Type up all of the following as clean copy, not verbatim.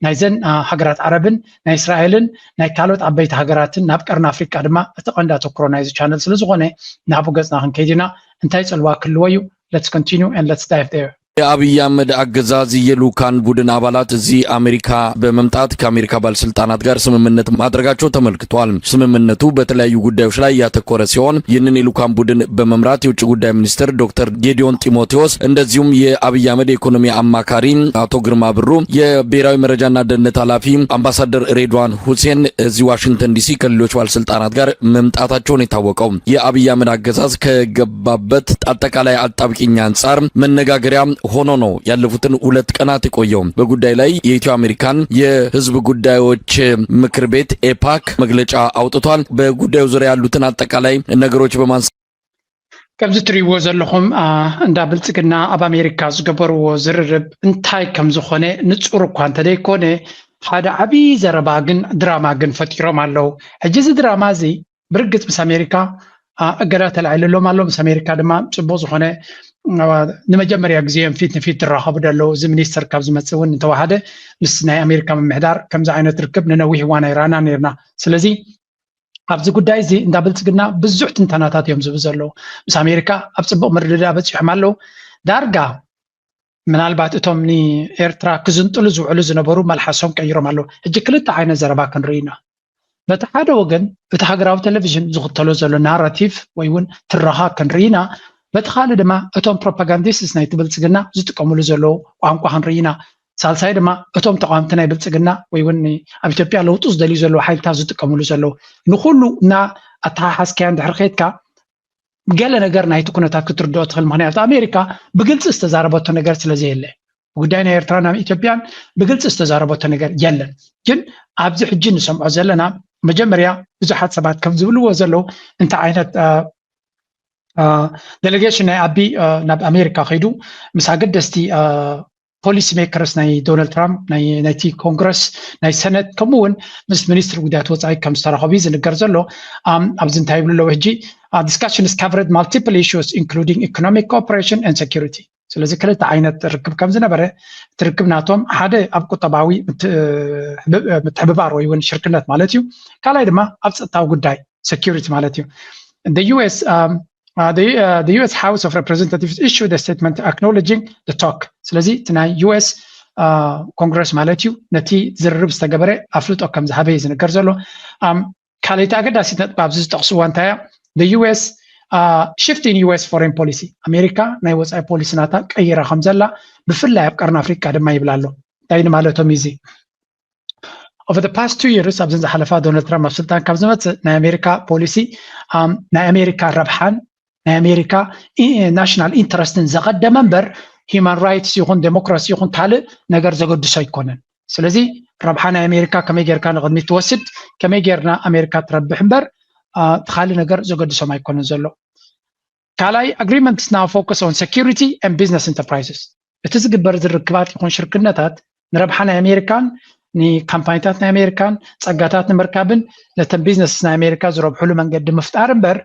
نايزن هجرات عربن ناي إسرائيلن ناي كالوت عبيت هجراتن نابقرن أفريقيا دما اتقندا تكرو نايز channel سلزغونه نابو غزنا هن كيدنا انتاي صلوا كلويو. Let's continue and let's dive there. የአብይ አህመድ አገዛዝ የልኡካን ቡድን አባላት እዚህ አሜሪካ በመምጣት ከአሜሪካ ባለስልጣናት ጋር ስምምነት ማድረጋቸው ተመልክቷል። ስምምነቱ በተለያዩ ጉዳዮች ላይ ያተኮረ ሲሆን ይህንን የልኡካን ቡድን በመምራት የውጭ ጉዳይ ሚኒስትር ዶክተር ጌዲዮን ጢሞቴዎስ እንደዚሁም የአብይ አህመድ የኢኮኖሚ አማካሪ አቶ ግርማ ብሩ፣ የብሔራዊ መረጃና ደህንነት ኃላፊ አምባሳደር ሬድዋን ሁሴን እዚህ ዋሽንግተን ዲሲ ከሌሎች ባለስልጣናት ጋር መምጣታቸውን የታወቀው የአብይ አህመድ አገዛዝ ከገባበት አጠቃላይ አጣብቂኝ አንጻር መነጋገሪያ ሆኖ ነው ያለፉትን 2 ቀናት የቆየው። በጉዳይ ላይ የኢትዮ አሜሪካን የህዝብ ጉዳዮች ምክር ቤት ኤፓክ መግለጫ አውጥቷል። በጉዳዩ ዙሪያ ያሉትን አጠቃላይ ነገሮች በማንሳት ከምዚ ትሪዎ ዘለኹም እንዳ ብልጽግና ኣብ አሜሪካ ዝገበርዎ ዝርርብ እንታይ ከም ዝኾነ ንጹር እኳ እንተደይኮነ ሓደ ዓብዪ ዘረባ ግን ድራማ ግን ፈጢሮም ኣለው። ሕጂ እዚ ድራማ እዚ ብርግጽ ምስ አሜሪካ እገዳ ተላዒልሎም ኣሎ። ምስ አሜሪካ ድማ ጽቡቕ ዝኾነ ንመጀመርያ ግዜ ፊት ንፊት ተራኸቡ ደለው። እዚ ሚኒስተር ካብ ዝመጽእ እውን እንተዋሃደ ምስ ናይ አሜሪካ ምምሕዳር ከምዚ ዓይነት ርክብ ንነዊሕ እዋን ኣይረኣና ነርና። ስለዚ ኣብዚ ጉዳይ እዚ እንዳ ብልጽግና ብዙሕ ትንተናታት እዮም ዝህቡ ዘለው። ምስ አሜሪካ ኣብ ጽቡቕ ምርድዳ በፂሖም ኣለው። ዳርጋ ምናልባት እቶም ንኤርትራ ክዝንጥሉ ዝውዕሉ ዝነበሩ መልሓሶም ቀይሮም ኣለው። ሕጂ ክልተ ዓይነት ዘረባ ክንርኢ ኢና። በቲ ሓደ ወገን እቲ ሃገራዊ ቴሌቪዥን ዝኽተሎ ዘሎ ናራቲቭ ወይ እውን ትረኻ ክንርኢ ኢና። በቲ ካልእ ድማ እቶም ፕሮፓጋንዲስትስ ናይቲ ብልጽግና ዝጥቀምሉ ዘለዉ ቋንቋ ክንርኢ ኢና። ሳልሳይ ድማ እቶም ተቃዋምቲ ናይ ብልጽግና ወይ እውን ኣብ ኢትዮጵያ ለውጡ ዝደልዩ ዘለዉ ሓይልታት ዝጥቀምሉ ዘለዉ ንኩሉ እና ኣተሓሓዝካያ እንድሕር ከይድካ ገለ ነገር ናይቲ ኩነታት ክትርድኦ ትኽእል። ምክንያቱ ኣሜሪካ ብግልፂ ዝተዛረበቶ ነገር ስለዘየለ ጉዳይ ናይ ኤርትራን ኣብ ኢትዮጵያን ብግልፂ ዝተዛረበቶ ነገር የለን። ግን ኣብዚ ሕጂ ንሰምዖ ዘለና መጀመርያ ብዙሓት ሰባት ከም ዝብልዎ ዘለዉ እንታይ ዓይነት ዴሌጌሽን ናይ ኣቢ ናብ ኣሜሪካ ከይዱ ምስ ኣገደስቲ ፖሊሲ ሜከርስ ናይ ዶናልድ ትራምፕ ናይቲ ኮንግረስ ናይ ሰነት ከምኡ እውን ምስ ሚኒስትር ጉዳያት ወፃኢ ከም ዝተራኸቡ ዝንገር ዘሎ። ኣብዚ እንታይ ይብሉ ኣለዉ ሕጂ discussions covered multiple issues including economic cooperation and security. ስለዚ ክልተ ዓይነት ርክብ ከም ዝነበረ ትርክብ ናቶም ሓደ ኣብ ቁጠባዊ ምትሕብባር ወይ እውን ሽርክነት ማለት እዩ። ካልኣይ ድማ ኣብ ፀጥታዊ ጉዳይ security ማለት እዩ። The US House of Representatives issued a statement acknowledging the talk. ስለዚ እቲ ናይ US ኮንግረስ ማለት እዩ ነቲ ዝርርብ ዝተገበረ ኣፍልጦ ከም ዝሃበ ዝንገር ዘሎ። ካልኣይቲ ኣገዳሲት ነጥቢ ኣብዚ ዝጠቕስዋ እንታይ እያ? The US shift in US foreign policy. ኣሜሪካ ናይ ወፃኢ ፖሊሲ ናታ ቀይራ ከም ዘላ ብፍላይ ኣብ ቀርኒ ኣፍሪቃ ድማ ይብላ ኣሎ። እንታይ ማለቶም እዚ? Over the past 2 years ኣብዘን ዝሓለፋ ዶናልድ ትራምፕ ኣብ ስልጣን ካብ ዝመፅእ ናይ ኣሜሪካ ፖሊሲ ናይ ኣሜሪካ ረብሓን ናይ ኣሜሪካ ናሽናል ኢንተረስትን ዘቐደመ እምበር ሂማን ራይትስ ይኹን ዴሞክራሲ ይኹን ካልእ ነገር ዘገድሶ ኣይኮነን። ስለዚ ረብሓ ናይ ኣሜሪካ ከመይ ጌርካ ንቅድሚት ትወስድ ከመይ ጌርና ኣሜሪካ ትረብሕ እምበር ካልእ ነገር ዘገድሶም ኣይኮነን ዘሎ። ካልኣይ agreements now focus on security and business enterprises. እቲ ዝግበር ዝርክባት ይኹን ሽርክነታት ንረብሓ ናይ ኣሜሪካን ንካምፓኒታት ናይ ኣሜሪካን ፀጋታት ንምርካብን ነተን ቢዝነስ ናይ ኣሜሪካ ዝረብሕሉ መንገዲ ምፍጣር እምበር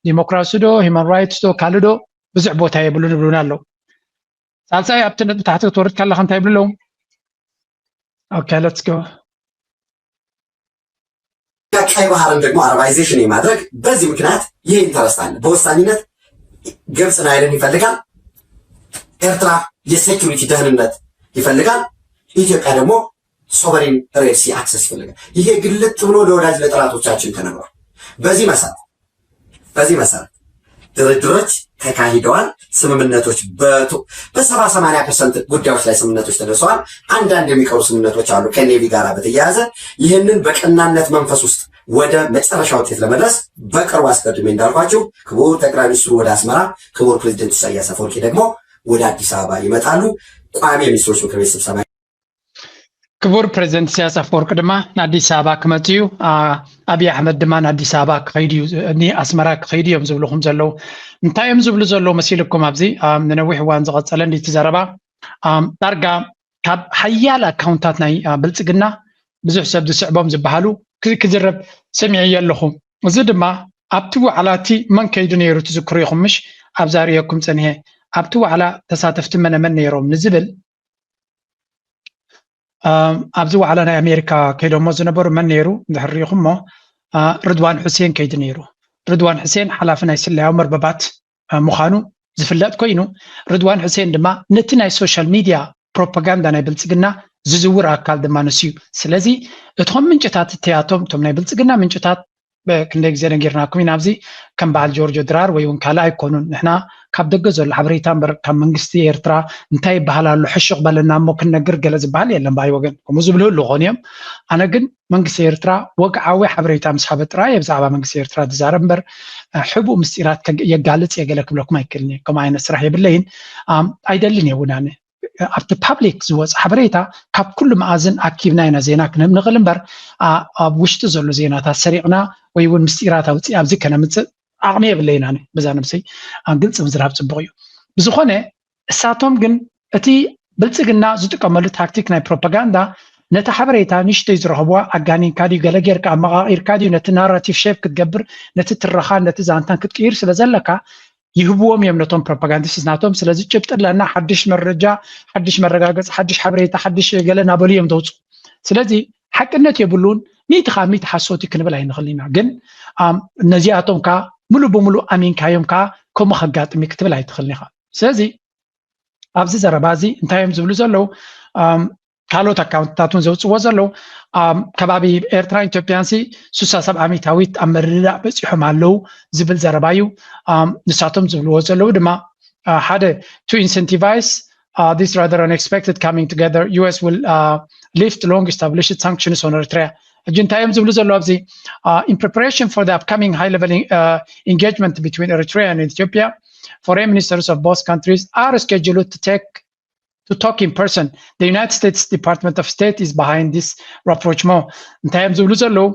ዲሞክራሲ ዶ ሂማን ራይትስ ዶ ካልእ ዶ ብዙሕ ቦታ የብሉን ይብሉና ኣለዉ። ሳልሳይ ኣብቲ ነጥቢ ታሕቲ ክትወርድ ከለካ እንታይ ይብሉ ኣለዉ? ኦኬ ሌትስ ጎ። ቀይ ባህርን ደግሞ አረባይዜሽን የማድረግ በዚህ ምክንያት ይህ ኢንተረስት አለ። በወሳኝነት ግብጽ ናይልን ይፈልጋል። ኤርትራ የሴኩሪቲ ደህንነት ይፈልጋል። ኢትዮጵያ ደግሞ ሶቨሬን ሬድሲ አክሰስ ይፈልጋል። ይሄ ግልጥ ብሎ ለወዳጅ ለጠላቶቻችን ተነግሯል። በዚህ መሰረት ድርድሮች ተካሂደዋል። ስምምነቶች በ70-80% ጉዳዮች ላይ ስምምነቶች ተደርሰዋል። አንዳንድ የሚቀሩ ስምምነቶች አሉ ከኔቪ ጋር በተያያዘ። ይህንን በቀናነት መንፈስ ውስጥ ወደ መጨረሻ ውጤት ለመድረስ በቅርቡ አስቀድሜ እንዳልኳችሁ ክቡር ጠቅላይ ሚኒስትሩ ወደ አስመራ፣ ክቡር ፕሬዝዳንት ኢሳያስ አፈወርቂ ደግሞ ወደ አዲስ አበባ ይመጣሉ። ቋሚ የሚኒስትሮች ምክር ቤት ስብሰባ ክቡር ፕሬዝዳንት ኢሳያስ አፈወርቂ ድማ ንአዲስ አበባ ክመፁ እዩ። አብይ አሕመድ ድማ ንአዲስ አበባ ክኸይዱ ኣስመራ ክኸይዱ እዮም ዝብልኩም ዘለው እንታይ እዮም ዝብሉ ዘለው መሲልኩም? ኣብዚ ንነዊሕ እዋን ዝቐፀለ እንዲቲ ዘረባ ዳርጋ ካብ ሓያል ኣካውንታት ናይ ብልፅግና ብዙሕ ሰብ ዝስዕቦም ዝበሃሉ ክዝረብ ሰሚዐ ኣለኹም። እዚ ድማ ኣብቲ ዋዕላቲ መን ከይዱ ነይሩ ትዝክሩ ኢኹም ምሽ? ኣብዛ ርአኩም ፀኒሐ ኣብቲ ዋዕላ ተሳተፍቲ መነመን ነይሮም ንዝብል ኣብዚ ዋዕላ ናይ ኣሜሪካ ከይዶሞ ዝነበሩ መን ነይሩ እንድሕሪኹሞ ርድዋን ሁሴን ከይዲ ነይሩ ርድዋን ሁሴን ሓላፊ ናይ ስለያዊ መርበባት ምዃኑ ዝፍለጥ ኮይኑ ርድዋን ሁሴን ድማ ነቲ ናይ ሶሻል ሚድያ ፕሮፓጋንዳ ናይ ብልጽግና ዝዝውር ኣካል ድማ ንስዩ ስለዚ እቶም ምንጭታት እትያቶም እቶም ናይ ብልጽግና ምንጭታት ክንደይ ግዜ ነጊርናኩም ኢና ኣብዚ ከም በዓል ጆርጆ ድራር ወይ እውን ካልእ ኣይኮኑን ንሕና ካብ ደገ ዘሎ ሓበሬታ እምበር ካብ መንግስቲ ኤርትራ እንታይ ይበሃል ኣሎ ሕሹቕ በለና እሞ ክንነግር ገለ ዝበሃል የለን ባይ ወገን ከምኡ ዝብልህሉ ኾኑ እዮም ኣነ ግን መንግስቲ ኤርትራ ወግዓዊ ሓበሬታ ምስ ሃበ ጥራይ ብዛዕባ መንግስቲ ኤርትራ ትዛረብ እምበር ሕቡእ ምስጢራት የጋልፅ የገለ ክብለኩም ኣይክእልን እየ ከምኡ ዓይነት ስራሕ የብለይን ኣይደልን እየ እውን ኣነ ኣብቲ ፓብሊክ ዝወፅ ሓበሬታ ካብ ኩሉ መኣዝን ኣኪብና ኢና ዜና ክንህብ ንኽእል እምበር ኣብ ውሽጢ ዘሎ ዜናታት ሰሪቕና ወይ እውን ምስጢራት ኣውፅእ ኣብዚ ከነምፅእ ዓቕሚ የብለይን ኣነ በዛ ነብሰይ ግልፂ ምዝራብ ፅቡቅ እዩ ብዝኾነ እሳቶም ግን እቲ ብልፅግና ዝጥቀመሉ ታክቲክ ናይ ፕሮፓጋንዳ ነቲ ሓበሬታ ንሽተይ ዝረኸብዋ ኣጋኒንካ ድዩ ገለ ጌርካ ኣመቓቒርካ ድዩ ነቲ ናራቲቭ ሼፕ ክትገብር ነቲ ትረኻ ነቲ ዛንታን ክትቅይር ስለ ዘለካ ይህብዎም እዮም ነቶም ፕሮፓጋንዲስት ናቶም ስለዚ ጭብጥ ለና ሓድሽ መረጃ ሓድሽ መረጋገፂ ሓድሽ ሓበሬታ ሓድሽ ገለ ናበሉ እዮም ተውፁ ስለዚ ሓቅነት የብሉን ሚእቲ ካብ ሚእቲ ሓሶት ክንብል ኣይንኽእል ኢና ግን ነዚኣቶም ከዓ ሙሉእ ብሙሉእ ኣሚንካዮም ከዓ ከምኡ ከጋጥሚ ክትብል ኣይትኽእልን ኢኻ ስለዚ ኣብዚ ዘረባ እዚ እንታይ እዮም ዝብሉ ዘለው ካልኦት ኣካውንትታት እውን ዘውፅዎ ዘለው ከባቢ ኤርትራ ኢትዮጵያንሲ 67 ዓመታዊት ኣብ መርዳእ በፂሖም ኣለው ዝብል ዘረባ እዩ ንሳቶም ዝብልዎ ዘለው ድማ ሓደ to incentivize this rather unexpected coming together US will lift long established sanctions on Eritrea እንታይ እዮም ዝብሉ ዘለው ኣብዚ in preparation for the upcoming high level engagement between Eritrea and Ethiopia foreign ministers of both countries are scheduled to talk in person. The United States Department of State is behind this rapprochement. እንታይ እዮም ዝብሉ ዘለው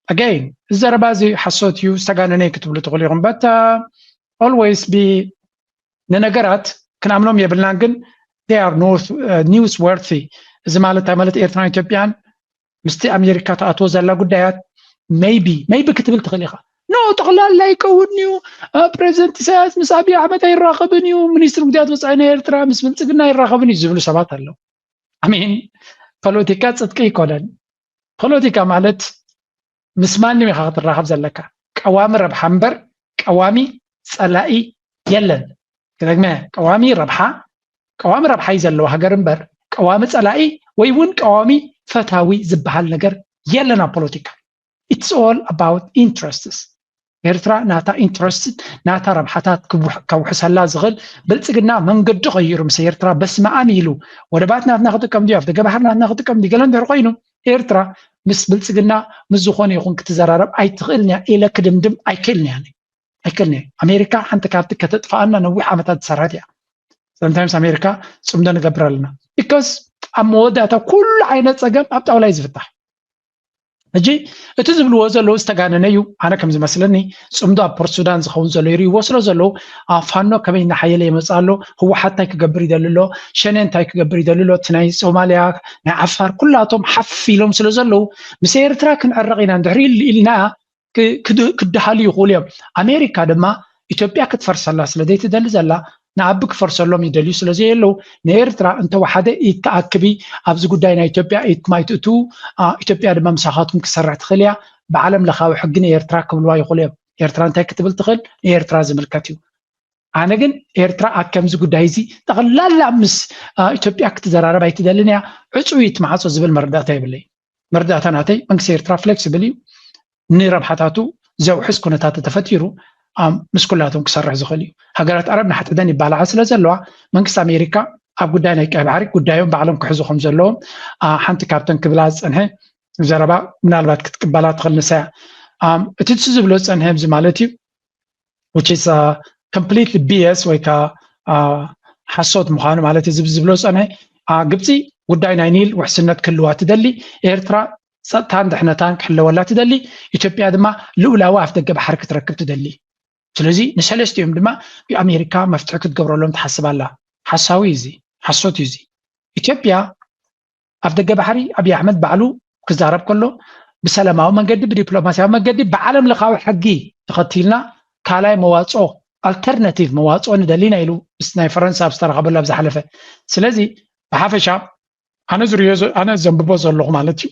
again ዘረባ እዚ ሓሶት እዩ ዝተጋነነ ክትብሉ ትኽእሉ ኢኹም but always be ንነገራት ክንኣምኖም የብልናን ግን they are newsworthy እዚ ማለት ኤርትራ ኢትዮጵያን ምስቲ ኣሜሪካ ተኣትዎ ዘላ ጉዳያት maybe ክትብል ትኽእል ኢኻ ኖ ጠቕላላ ይከውን እዩ ፕሬዚደንት ኢሳያስ ምስ ኣብይ ኣሕመድ ኣይራኸብን እዩ ሚኒስትር ጉዳያት ወፃኢ ኤርትራ ምስ ብልፅግና ይራኸብን እዩ ዝብሉ ሰባት ኣለው ኣሚን ፖለቲካ ፅድቂ ይኮነን ፖለቲካ ማለት ምስ ማንም ኢኻ ክትራኸብ ዘለካ ቀዋሚ ረብሓ እምበር ቀዋሚ ፀላኢ የለን ከደግመ ቀዋሚ ረብሓ እዩ ዘለዎ ሃገር እምበር ቀዋሚ ፀላኢ ወይ እውን ቀዋሚ ፈታዊ ዝበሃል ነገር የለን ኣብ ፖለቲካ it's all about interests ኤርትራ ናታ ኢንትረስትድ ናታ ረብሓታት ከውሕሰላ ዝኽእል ብልፅግና መንገዲ ቀይሩ ምስ ኤርትራ በስመኣም ኢሉ ወደባት ናትና ክጥቀም ድዩ ኣብቲ ገባሕር ናትና ክጥቀም ድዩ ገለ እንድሕር ኮይኑ ኤርትራ ምስ ብልፅግና ምስ ዝኾነ ይኹን ክትዘራረብ ኣይትኽእልን እያ ኢለ ክድምድም ኣይክእልን እያ ኣሜሪካ ሓንቲ ካብቲ ከተጥፋኣና ነዊሕ ዓመታት ዝሰርሐት እያ sometimes ኣሜሪካ ፅምዶ ንገብር ኣለና because ኣብ መወዳእታ ኩሉ ዓይነት ፀገም ኣብ ጣውላ እዩ ዝፍታሕ እጂ እቲ ዝብልዎ ዘለው ዝተጋነነ እዩ ኣነ ከም ዝመስለኒ ፅምዶ ኣብ ፖርት ሱዳን ዝኸውን ዘሎ ይርይዎ ስለ ዘለው ፋኖ ከመይ እናሓየለ ይመፅእ ኣሎ ህወሓት እንታይ ክገብር ይደሊ ኣሎ ሸነ እንታይ ክገብር ይደሊ ኣሎ እቲ ናይ ሶማልያ ናይ ዓፋር ኩላቶም ሓፍ ኢሎም ስለ ዘለው ምስ ኤርትራ ክንዕረቕ ኢና እንድሕሪ ኢልና ክደሃሉ ይኽእሉ እዮም ኣሜሪካ ድማ ኢትዮጵያ ክትፈርሰላ ስለዘይትደሊ ዘላ ንዓቢ ክፈርሰሎም ይደልዩ ስለዚ የለው ንኤርትራ እንተወሓደ ይተኣክቢ ኣብዚ ጉዳይ ናይ ኢትዮጵያ ኢትማይትእቱ ኢትዮጵያ ድማ ምሳኻትኩም ክሰርሕ ትኽእል እያ ብዓለም ለኻዊ ሕጊ ንኤርትራ ክብልዋ ይኽእሉ እዮም ኤርትራ እንታይ ክትብል ትኽእል ንኤርትራ ዝምልከት እዩ ኣነ ግን ኤርትራ ኣብ ከምዚ ጉዳይ እዚ ጠቕላላ ምስ ኢትዮጵያ ክትዘራረብ ኣይትደልን እያ ዕፁ ይትማዓፆ ዝብል መረዳእታ የብለይ መረዳእታ ናተይ መንግስቲ ኤርትራ ፍሌክሲብል እዩ ንረብሓታቱ ዘውሕዝ ኩነታት ተፈጢሩ ምስ ኩላቶም ክሰርሕ ዝኽእል እዩ ሃገራት ዓረብ ንሓትደን ይባልዓ ስለ ዘለዋ መንግስቲ ኣሜሪካ ኣብ ጉዳይ ናይ ቀይ ባሕሪ ጉዳዮም ባዕሎም ክሕዙ ከም ዘለዎም ሓንቲ ካብተን ክብላ ዝፀንሐ ዘረባ ምናልባት ክትቅበላ ትኽእል ንሳያ እቲ ዝብሎ ዝፀንሐ ብዚ ማለት እዩ which is completely BS ወይ ከዓ ሓሶት ምዃኑ ማለት እዩ ዝብሎ ዝፀንሐ ግብፂ ጉዳይ ናይ ኒል ውሕስነት ክህልዋ ትደሊ ኤርትራ ፀጥታን ድሕነታን ክሕለወላ ትደሊ ኢትዮጵያ ድማ ልኡላዊ ኣፍ ደገ ባሕሪ ክትረክብ ትደሊ ስለዚ ንሰለስቲኦም ድማ ብኣሜሪካ መፍትሒ ክትገብረሎም ትሓስብ ኣላ ሓሳዊ እዚ ሓሶት እዩ እዚ ኢትዮጵያ ኣፍ ደገ ባሕሪ ኣብይ ኣሕመድ ባዕሉ ክዛረብ ከሎ ብሰላማዊ መንገዲ ብዲፕሎማስያዊ መንገዲ ብዓለም ለኻዊ ሕጊ ተኸቲልና ካልኣይ መዋፅኦ ኣልተርናቲቭ መዋፅኦ ንደሊና ኢሉ ናይ ፈረንሳ ኣብ ዝተረኸበሉ ኣብ ዝሓለፈ ስለዚ ብሓፈሻ أنا زنببو زلق مالتي